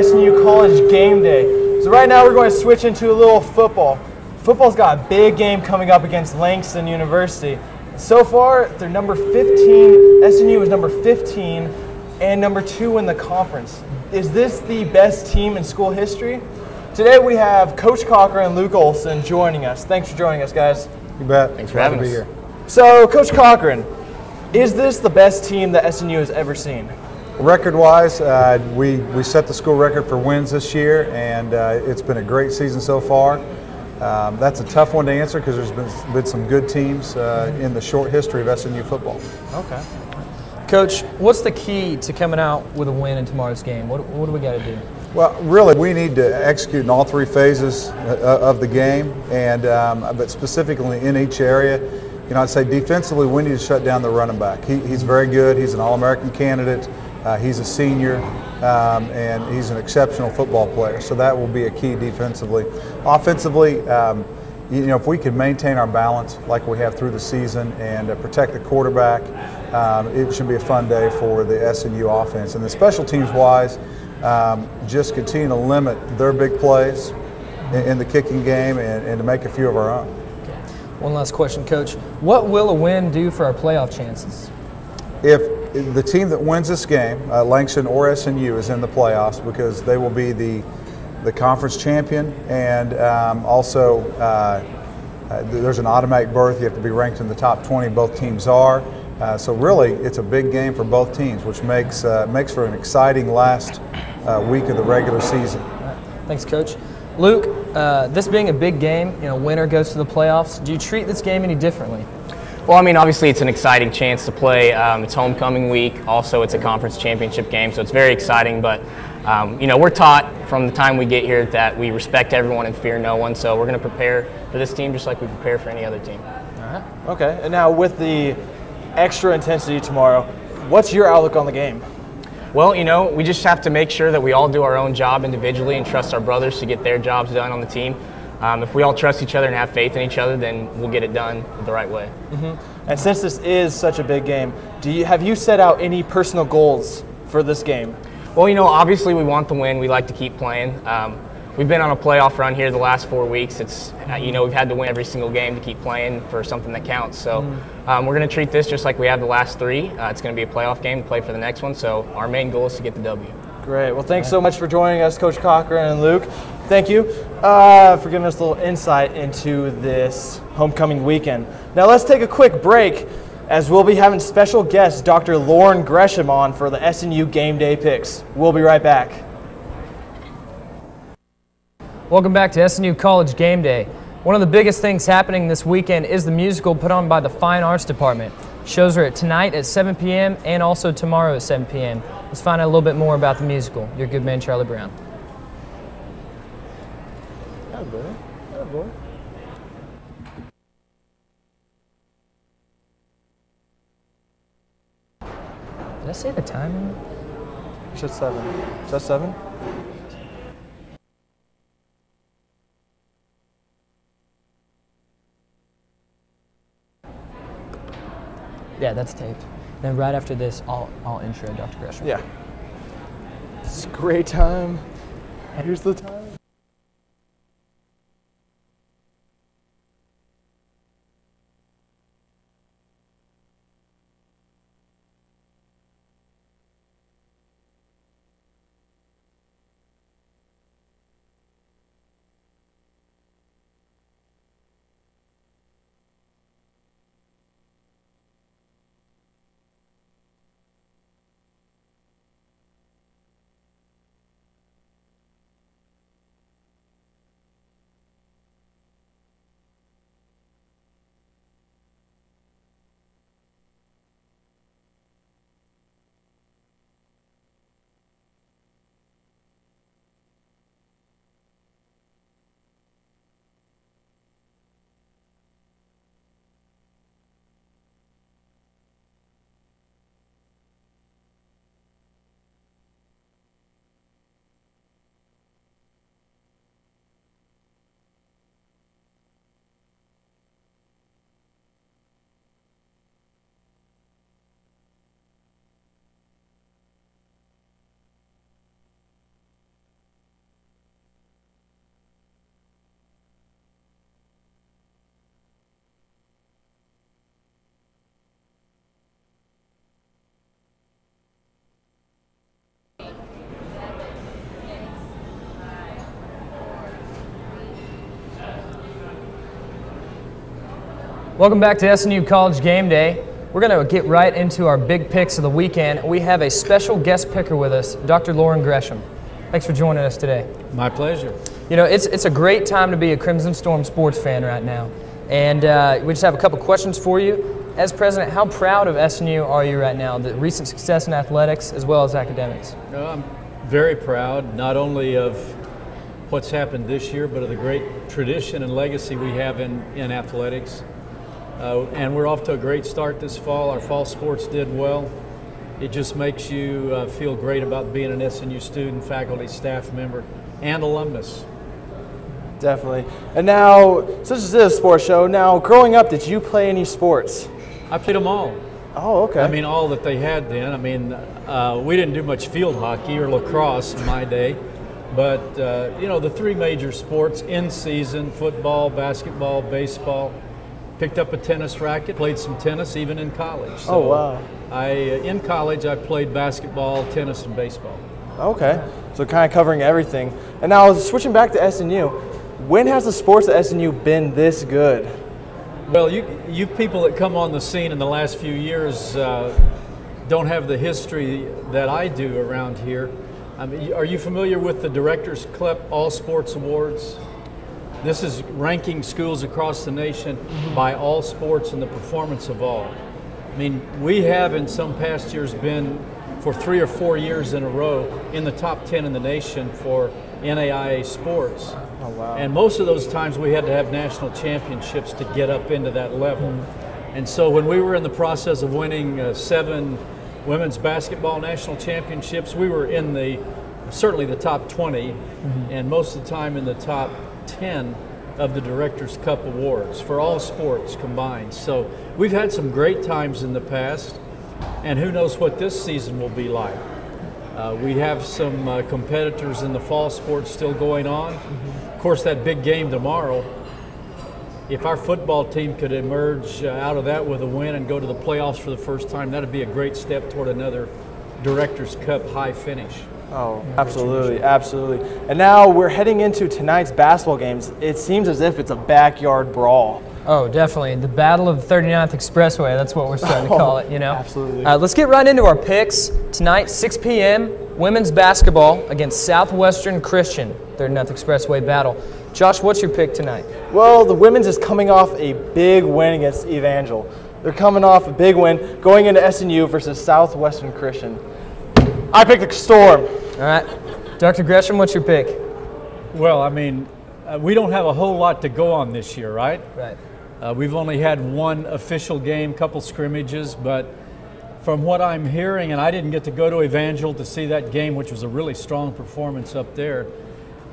SNU College Game Day. So right now we're going to switch into a little football. Football's got a big game coming up against Langston University. So far, they're number 15. SNU is number 15 and number 2 in the conference. Is this the best team in school history? Today we have Coach Cochran and Luke Olson joining us. Thanks for joining us, guys. You bet. Thanks for having us. Glad to be here. So, Coach Cochran, is this the best team that SNU has ever seen? Record-wise, we set the school record for wins this year, and it's been a great season so far. That's a tough one to answer because there's been some good teams in the short history of SNU football. Okay. Coach, what's the key to coming out with a win in tomorrow's game? What do we got to do? Well, really, we need to execute in all 3 phases of the game, and but specifically in each area. You know, I'd say defensively, we need to shut down the running back. He's very good. He's an All-American candidate. He's a senior, and he's an exceptional football player. So that will be a key defensively. Offensively, you know, if we can maintain our balance like we have through the season and protect the quarterback, it should be a fun day for the SNU offense. And the special teams-wise, just continue to limit their big plays in the kicking game and to make a few of our own. One last question, Coach. What will a win do for our playoff chances? If the team that wins this game, Langston or SNU, is in the playoffs because they will be the conference champion, and also there's an automatic berth. You have to be ranked in the top 20. Both teams are. So really, it's a big game for both teams, which makes for an exciting last week of the regular season. Thanks, Coach. Luke, this being a big game, you know, winner goes to the playoffs. Do you treat this game any differently? Well, I mean, obviously it's an exciting chance to play. It's homecoming week. Also, it's a conference championship game, so it's very exciting. But, you know, we're taught from the time we get here that we respect everyone and fear no one. So we're going to prepare for this team just like we prepare for any other team. All right. Okay. And now with the extra intensity tomorrow, what's your outlook on the game? Well, you know, we just have to make sure that we all do our own job individually and trust our brothers to get their jobs done on the team. If we all trust each other and have faith in each other, then we'll get it done the right way. Mm-hmm. And since this is such a big game, have you set out any personal goals for this game? Well, you know, obviously we want the win. We like to keep playing. We've been on a playoff run here the last 4 weeks. It's you know, we've had to win every single game to keep playing for something that counts. So we're going to treat this just like we have the last 3. It's going to be a playoff game to play for the next one. So our main goal is to get the W. Great. Well, thanks so much for joining us, Coach Cochran and Luke. Thank you for giving us a little insight into this homecoming weekend. Now let's take a quick break as we'll be having special guest Dr. Lauren Gresham on for the SNU Game Day picks. We'll be right back. Welcome back to SNU College Game Day. One of the biggest things happening this weekend is the musical put on by the Fine Arts Department. Shows are tonight at 7 p.m. and also tomorrow at 7 p.m. Let's find out a little bit more about the musical. Your good man, Charlie Brown. Oh, boy. Oh, boy. Did I say the time? You said 7. Is that 7? Yeah, that's taped. Then right after this, I'll intro Dr. Gresham. Yeah. It's a great time. Here's the time. Welcome back to SNU College Game Day. We're going to get right into our big picks of the weekend. We have a special guest picker with us, Dr. Lauren Gresham. Thanks for joining us today. My pleasure. You know, it's a great time to be a Crimson Storm sports fan right now. And we just have a couple questions for you. As president, how proud of SNU are you right now, the recent success in athletics as well as academics? I'm very proud, not only of what's happened this year, but of the great tradition and legacy we have in athletics. And we're off to a great start this fall. Our fall sports did well. It just makes you feel great about being an SNU student, faculty, staff member, and alumnus. Definitely. And now, since this is a sports show, now growing up, did you play any sports? I played them all. Oh, okay. I mean, all that they had then. I mean, we didn't do much field hockey or lacrosse in my day. But, you know, the three major sports in season, football, basketball, baseball. Picked up a tennis racket, played some tennis even in college. So oh, wow. In college, I played basketball, tennis, and baseball. Okay, so kind of covering everything. And now switching back to SNU, when has the sports at SNU been this good? Well, you people that come on the scene in the last few years don't have the history that I do around here. I mean, are you familiar with the Directors Club All Sports Awards? This is ranking schools across the nation by all sports and the performance of all. I mean, we have in some past years been for 3 or 4 years in a row in the top 10 in the nation for NAIA sports. Oh, wow. And most of those times we had to have national championships to get up into that level. And so when we were in the process of winning 7 women's basketball national championships, we were in certainly the top 20 and most of the time in the top 10 of the Directors' Cup Awards for all sports combined. So we've had some great times in the past, and who knows what this season will be like. We have some competitors in the fall sports still going on. Of course, that big game tomorrow, if our football team could emerge out of that with a win and go to the playoffs for the first time, that would be a great step toward another Directors' Cup high finish. Oh, absolutely, absolutely. And now we're heading into tonight's basketball games. It seems as if it's a backyard brawl. Oh, definitely. The Battle of the 39th Expressway, that's what we're starting to call it, you know? Absolutely. Let's get right into our picks. Tonight, 6 p.m., women's basketball against Southwestern Christian, 39th Expressway battle. Josh, what's your pick tonight? Well, the women's is coming off a big win against Evangel. They're coming off a big win, going into SNU versus Southwestern Christian. I picked the Storm. All right. Dr. Gresham, what's your pick? Well, I mean, we don't have a whole lot to go on this year, right? Right. We've only had one official game, couple scrimmages, but from what I'm hearing, and I didn't get to go to Evangel to see that game, which was a really strong performance up there,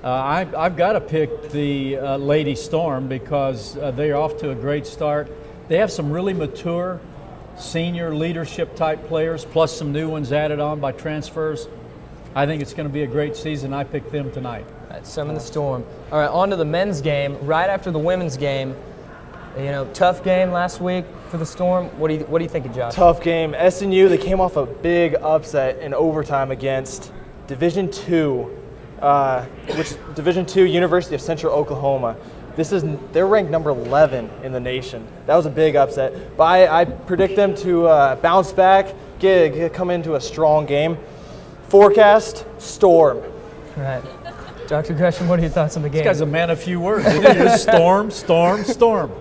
I've got to pick the Lady Storm because they're off to a great start. They have some really mature senior leadership type players, plus some new ones added on by transfers. I think it's going to be a great season. I picked them tonight. All right, summon the Storm. All right, on to the men's game. Right after the women's game, you know, tough game last week for the Storm. What do you think of Josh? Tough game. SNU, they came off a big upset in overtime against Division II, Division II University of Central Oklahoma. They're ranked number 11 in the nation. That was a big upset. But I predict them to bounce back, come into a strong game. Forecast, Storm. All right. Dr. Gresham, what are your thoughts on the game? This guy's a man of few words. It is storm, storm, storm.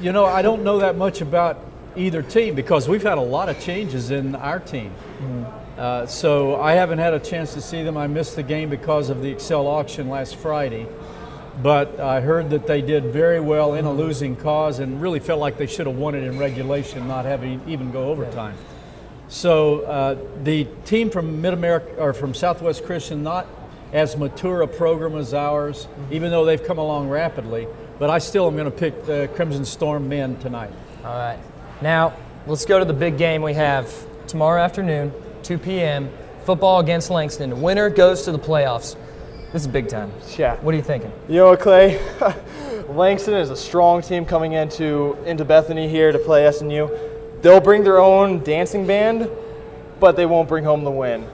You know, I don't know that much about either team because we've had a lot of changes in our team. So I haven't had a chance to see them. I missed the game because of the Excel auction last Friday. But I heard that they did very well in a losing cause and really felt like they should have won it in regulation, not having even go overtime. So the team from Mid-America or from Southwest Christian, not as mature a program as ours, even though they've come along rapidly. But I still am going to pick the Crimson Storm men tonight. All right. Now, let's go to the big game we have tomorrow afternoon, 2 p.m., football against Langston. Winner goes to the playoffs. This is big time. Yeah. What are you thinking? You know what, Clay? Langston is a strong team coming into Bethany here to play SNU. They'll bring their own dancing band, but they won't bring home the win.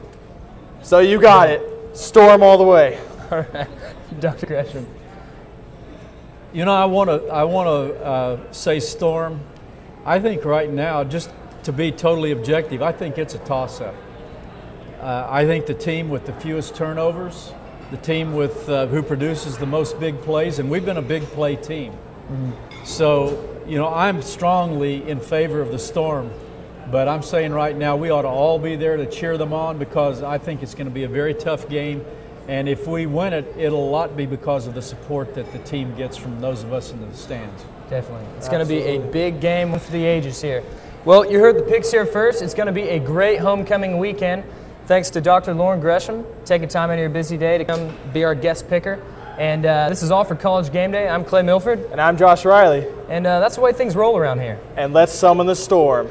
So you got it. Storm all the way. All right. Dr. Gresham. You know, I want to say Storm. I think right now, just to be totally objective, I think it's a toss-up. I think the team with the fewest turnovers, the team with who produces the most big plays, and we've been a big play team. So, you know, I'm strongly in favor of the Storm, but I'm saying right now we ought to all be there to cheer them on, because I think it's going to be a very tough game. And if we win it, it'll a lot be because of the support that the team gets from those of us in the stands. Definitely. It's going to be a big game for the ages here. Well, you heard the picks here first. It's going to be a great homecoming weekend. Thanks to Dr. Lauren Gresham taking time out of your busy day to come be our guest picker. And this is all for College Game Day. I'm Clay Milford. And I'm Josh Riley. And that's the way things roll around here. And let's summon the storm.